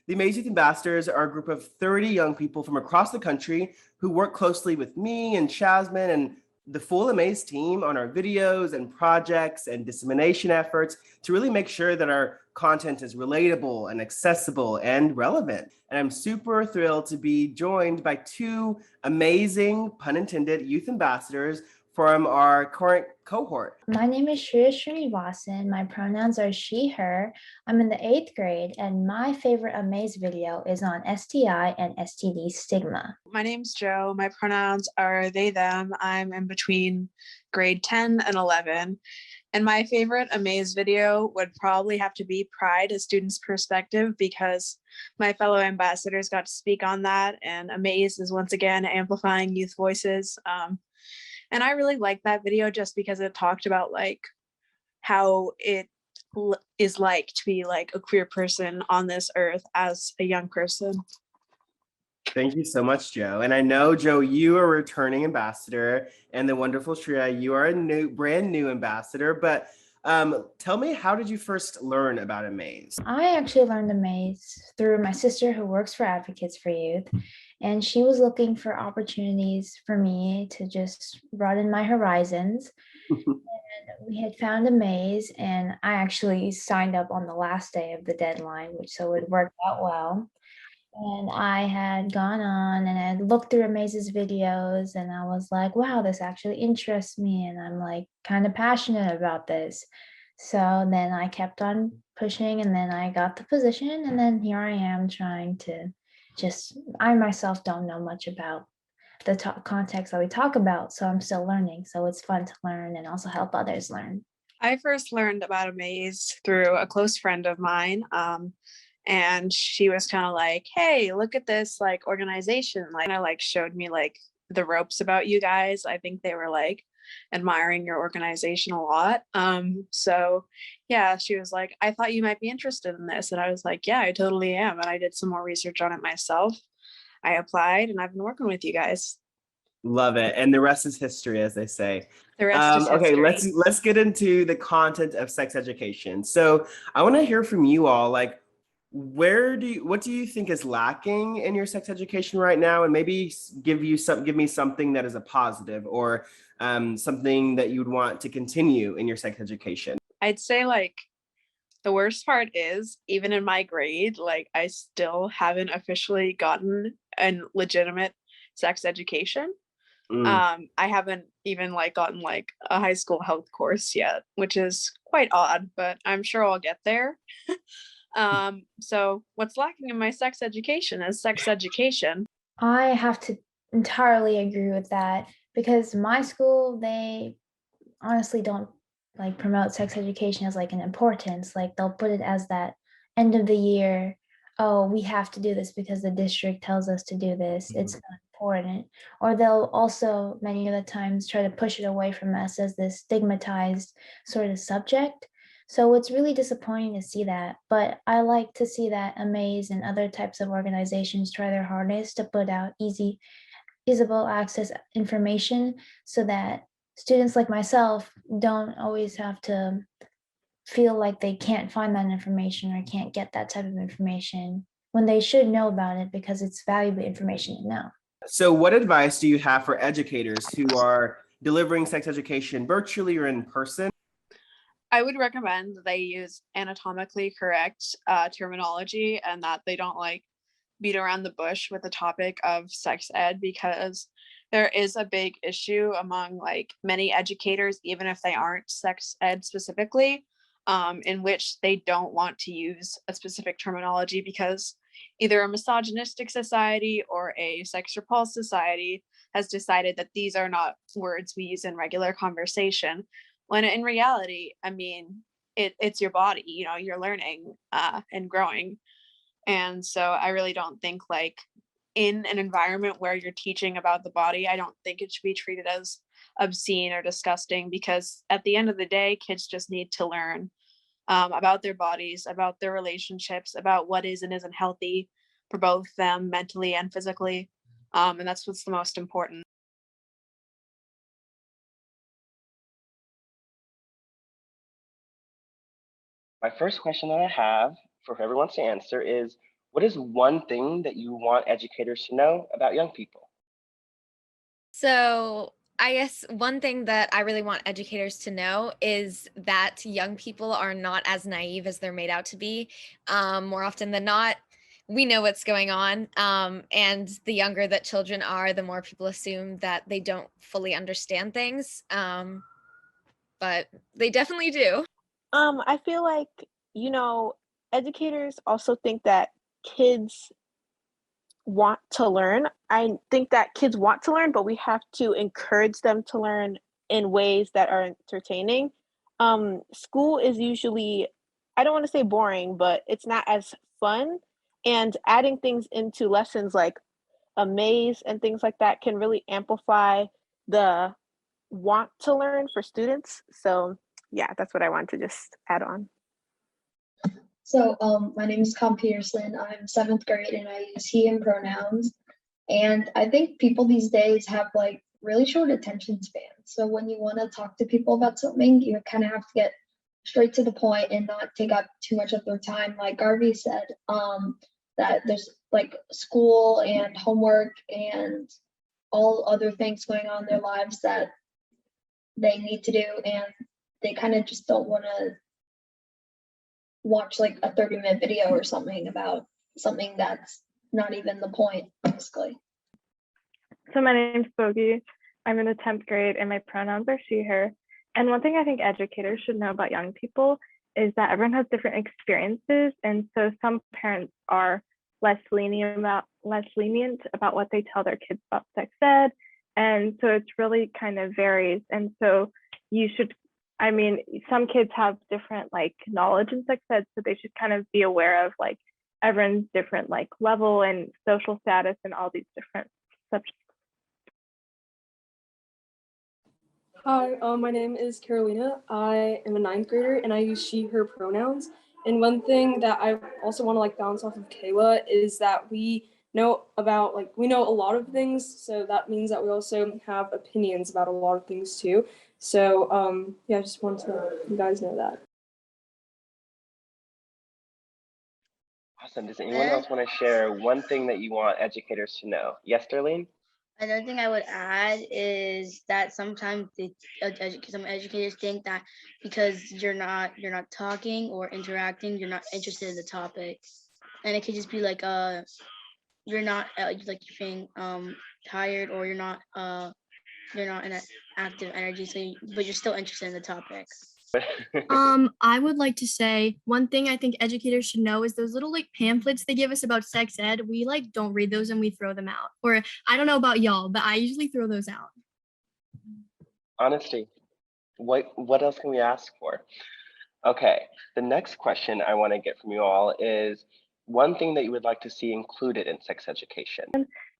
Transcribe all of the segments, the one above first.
The AMAZE Youth Ambassadors are a group of 30 young people from across the country who work closely with me and Jasmine and the full AMAZE team on our videos and projects and dissemination efforts to really make sure that our content is relatable and accessible and relevant. And I'm super thrilled to be joined by two amazing, pun intended, youth ambassadors from our current cohort. My name is Shreya Srinivasan. My pronouns are she, her. I'm in the 8th grade, and my favorite AMAZE video is on STI and STD stigma. My name's Joe. My pronouns are they, them. I'm in between grade 10 and 11. And my favorite AMAZE video would probably have to be Pride, a student's perspective, because my fellow ambassadors got to speak on that. And AMAZE is once again amplifying youth voices. And I really liked that video just because it talked about like how it is like to be like a queer person on this earth as a young person. Thank you so much, Joe. And I know, Joe, you are a returning ambassador, and the wonderful Shreya, you are a brand new ambassador. But tell me, how did you first learn about AMAZE? I actually learned AMAZE through my sister who works for Advocates for Youth, and she was looking for opportunities for me to just broaden my horizons. And we had found AMAZE, and I actually signed up on the last day of the deadline, so it worked out well. And I had gone on and I had looked through AMAZE's videos, and I was like, wow, this actually interests me. And I'm like kind of passionate about this. So then I kept on pushing, and then I got the position. And then here I am trying to I myself don't know much about the context that we talk about. So I'm still learning. So it's fun to learn and also help others learn. I first learned about AMAZE through a close friend of mine. And she was kind of like, hey, look at this like organization. Like, kind of like showed me like the ropes about you guys. I think they were like admiring your organization a lot. So yeah, she was like, I thought you might be interested in this. And I was like, yeah, I totally am. And I did some more research on it myself. I applied and I've been working with you guys. Love it. And the rest is history, as they say. The rest is Okay, history. let's get into the content of sex education. So I want to hear from you all, like, what do you think is lacking in your sex education right now, and maybe give me something that is a positive, or something that you would want to continue in your sex education. I'd say like the worst part is even in my grade, like I still haven't officially gotten a legitimate sex education. I haven't even like gotten like a high school health course yet, which is quite odd, but I'm sure I'll get there. So what's lacking in my sex education is sex education. I have to entirely agree with that, because my school, they honestly don't like promote sex education as like an importance. Like they'll put it as that end of the year, oh, we have to do this because the district tells us to do this. It's not important. Or they'll also many of the times try to push it away from us as this stigmatized sort of subject. So it's really disappointing to see that. But I like to see that AMAZE and other types of organizations try their hardest to put out easy, visible access information so that students like myself don't always have to feel like they can't find that information or can't get that type of information when they should know about it, because it's valuable information to know. So what advice do you have for educators who are delivering sex education virtually or in person? I would recommend that they use anatomically correct terminology, and that they don't like beat around the bush with the topic of sex ed, because there is a big issue among like many educators, even if they aren't sex ed specifically, in which they don't want to use a specific terminology because either a misogynistic society or a sex repulsed society has decided that these are not words we use in regular conversation. When in reality, I mean, it's your body, you know, you're learning and growing. And so I really don't think like in an environment where you're teaching about the body, I don't think it should be treated as obscene or disgusting, because at the end of the day, kids just need to learn about their bodies, about their relationships, about what is and isn't healthy for both them mentally and physically. And that's what's the most important. My first question that I have for whoever wants to answer is, What is one thing that you want educators to know about young people? So I guess one thing that I really want educators to know is that young people are not as naive as they're made out to be. More often than not, we know what's going on. And the younger that children are, the more people assume that they don't fully understand things. But they definitely do. I feel like, educators also think that kids want to learn. I think that kids want to learn, but we have to encourage them to learn in ways that are entertaining. School is usually, I don't want to say boring, but it's not as fun. And adding things into lessons like AMAZE and things like that can really amplify the want to learn for students. So, yeah, that's what I want to just add on. So, my name is Con Peterson. I'm 7th grade and I use he and pronouns. And I think people these days have like really short attention spans. So when you want to talk to people about something, you kind of have to get straight to the point and not take up too much of their time. Like Garvey said, that there's like school and homework and all other things going on in their lives that they need to do, and they kind of just don't want to watch like a 30-minute video or something about something that's not even the point, basically. So my name's Bogey. I'm in the 10th grade and my pronouns are she, her. And one thing I think educators should know about young people is that everyone has different experiences. And so some parents are less lenient about what they tell their kids about sex ed. And so it's really kind of varies. And so you should, some kids have different like knowledge in sex ed, so they should kind of be aware of like everyone's different like level and social status and all these different subjects. Hi, my name is Carolina. I am a 9th grader and I use she, her pronouns. And one thing that I also want to like bounce off of Kayla is that we know a lot of things. So that means that we also have opinions about a lot of things too. So yeah, I just wanted to let you guys know that. Awesome. Does anyone else want to share one thing that you want educators to know? Yes, Darlene? Another thing I would add is that sometimes some educators think that because you're not talking or interacting, you're not interested in the topic, and it could just be like you're not like you're feeling tired, or you're not in an active energy, but you're still interested in the topic. I would like to say one thing I think educators should know is those little like pamphlets they give us about sex ed. We like don't read those and we throw them out. Or I don't know about y'all, but I usually throw those out. Honesty. What else can we ask for? Okay, the next question I want to get from you all is one thing that you would like to see included in sex education.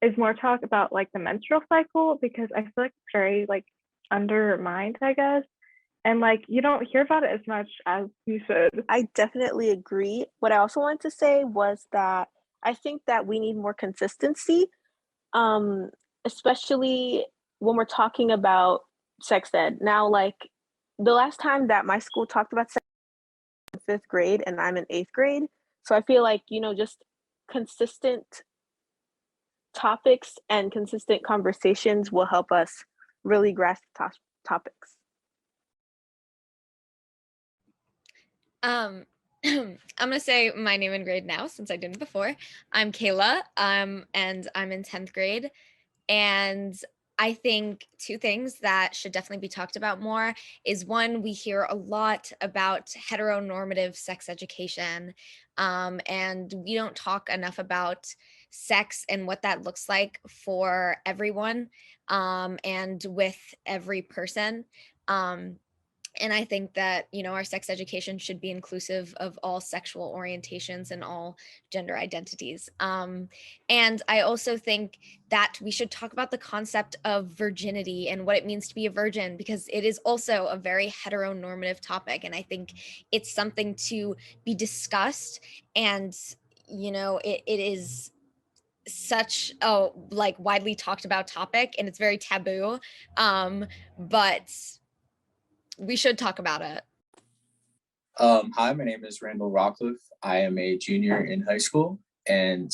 Is more talk about like the menstrual cycle, because I feel like it's very like undermined, I guess. And like you don't hear about it as much as you should. I definitely agree. What I also wanted to say was that I think that we need more consistency, especially when we're talking about sex ed. Now, like the last time that my school talked about sex ed in 5th grade and I'm in 8th grade. So I feel like, just consistent topics and consistent conversations will help us really grasp topics. I'm gonna say my name and grade now since I didn't before. I'm Kayla, and I'm in 10th grade. And I think two things that should definitely be talked about more is one, we hear a lot about heteronormative sex education, and we don't talk enough about sex and what that looks like for everyone, and with every person. And I think that, our sex education should be inclusive of all sexual orientations and all gender identities. And I also think that we should talk about the concept of virginity and what it means to be a virgin, because it is also a very heteronormative topic. And I think it's something to be discussed. And, it is such a like widely talked about topic, and it's very taboo. But we should talk about it. Hi, my name is Randall Rockcliffe. I am a junior in high school, And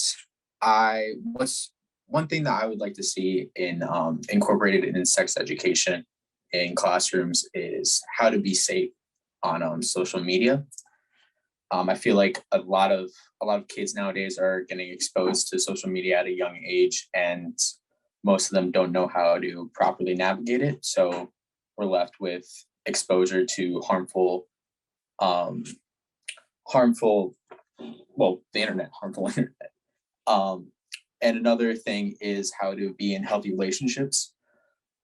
what's one thing that I would like to see in incorporated in sex education in classrooms is how to be safe on social media. I feel like a lot of kids nowadays are getting exposed to social media at a young age, and most of them don't know how to properly navigate it. So we're left with exposure to harmful, the internet, harmful internet. And another thing is how to be in healthy relationships.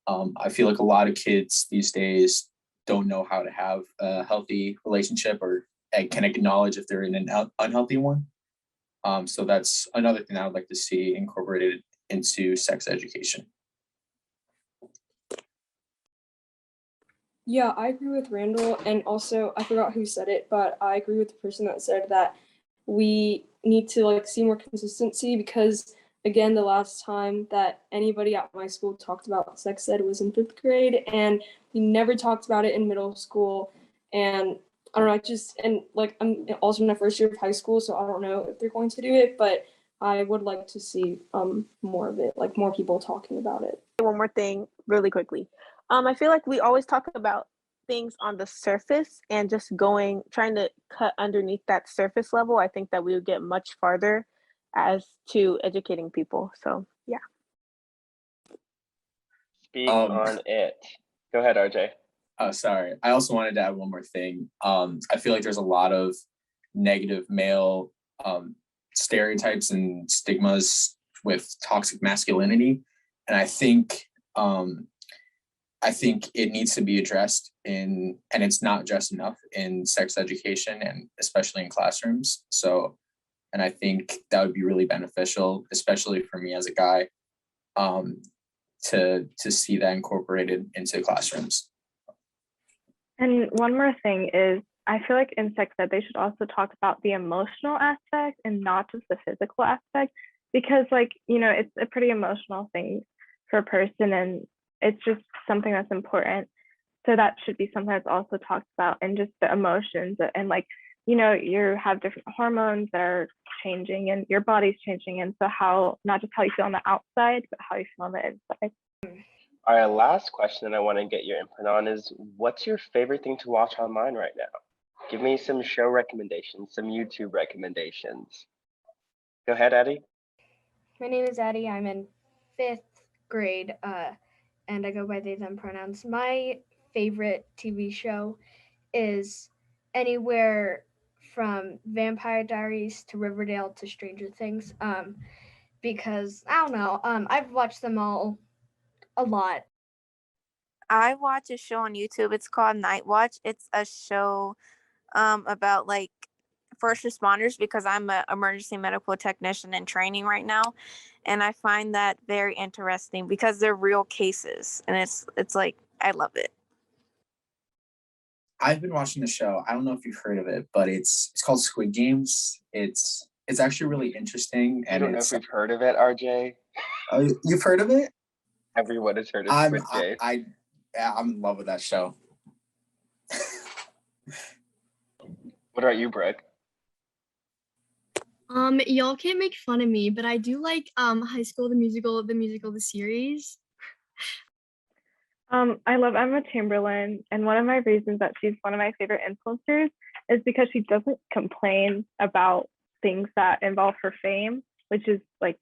I feel like a lot of kids these days don't know how to have a healthy relationship or can acknowledge if they're in an unhealthy one. So that's another thing I would like to see incorporated into sex education. Yeah, I agree with Randall, and also I forgot who said it, but I agree with the person that said that we need to like see more consistency, because again, the last time that anybody at my school talked about sex ed was in 5th grade, and we never talked about it in middle school. And I don't know, I'm also in my first year of high school, so I don't know if they're going to do it, but I would like to see more of it, like more people talking about it. One more thing really quickly. I feel like we always talk about things on the surface and just trying to cut underneath that surface level. I think that we would get much farther as to educating people. So yeah. Speak on it. Go ahead, RJ. Sorry. I also wanted to add one more thing. I feel like there's a lot of negative male stereotypes and stigmas with toxic masculinity. And I think it needs to be addressed and it's not addressed enough in sex education and especially in classrooms. So, and I think that would be really beneficial, especially for me as a guy, to see that incorporated into classrooms. And one more thing is, I feel like in sex ed, they should also talk about the emotional aspect and not just the physical aspect, because it's a pretty emotional thing for a person, and it's just something that's important. So that should be something that's also talked about, and just the emotions and you have different hormones that are changing and your body's changing. And so how, not just how you feel on the outside, but how you feel on the inside. All right, last question that I want to get your input on is, what's your favorite thing to watch online right now? Give me some show recommendations, some YouTube recommendations. Go ahead, Addie. My name is Addie. I'm in 5th grade, and I go by they, them pronouns. My favorite TV show is anywhere from Vampire Diaries to Riverdale to Stranger Things, because I don't know, I've watched them all a lot. I watch a show on YouTube. It's called Night Watch. It's a show about like first responders, because I'm an emergency medical technician in training right now, and I find that very interesting because they're real cases, and it's like I love it. I've been watching the show. I don't know if you've heard of it, but it's called Squid Games. It's actually really interesting. I don't know if we've heard of it, RJ. Oh, you've heard of it? Everyone has heard of Squid Game. I'm in love with that show. What about you, Brooke? Y'all can't make fun of me, but I do like High School the Musical, the series. I love Emma Chamberlain, and one of my reasons that she's one of my favorite influencers is because she doesn't complain about things that involve her fame, which is like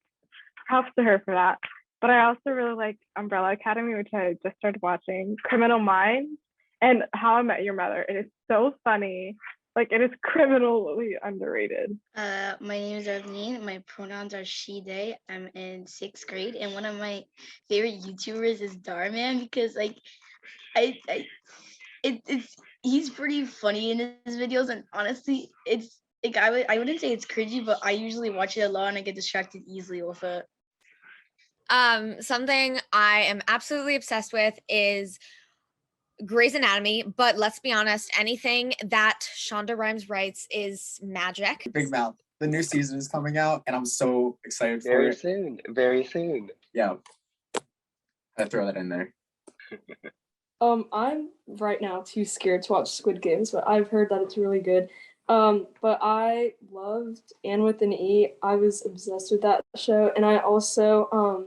props to her for that. But I also really like Umbrella Academy, which I just started watching, Criminal Minds, and How I Met Your Mother. It is so funny. Like, it is criminally underrated. My name is Arlene. My pronouns are she, they. I'm in 6th grade, and one of my favorite YouTubers is Darman, because like he's pretty funny in his videos, and honestly, it's like I wouldn't say it's cringy, but I usually watch it alone and I get distracted easily with it. Something I am absolutely obsessed with is Grey's Anatomy, but let's be honest, anything that Shonda Rhimes writes is magic. Big Mouth. The new season is coming out, and I'm so excited for it. Very soon. Yeah. I throw that in there. I'm right now too scared to watch Squid Games, but I've heard that it's really good. But I loved Anne with an E. I was obsessed with that show, and I also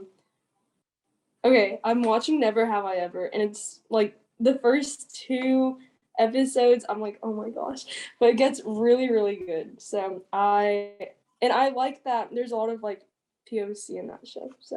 okay, I'm watching Never Have I Ever, and it's like the first 2 episodes, I'm like, oh my gosh, but it gets really, really good. So I like that there's a lot of like POC in that show. So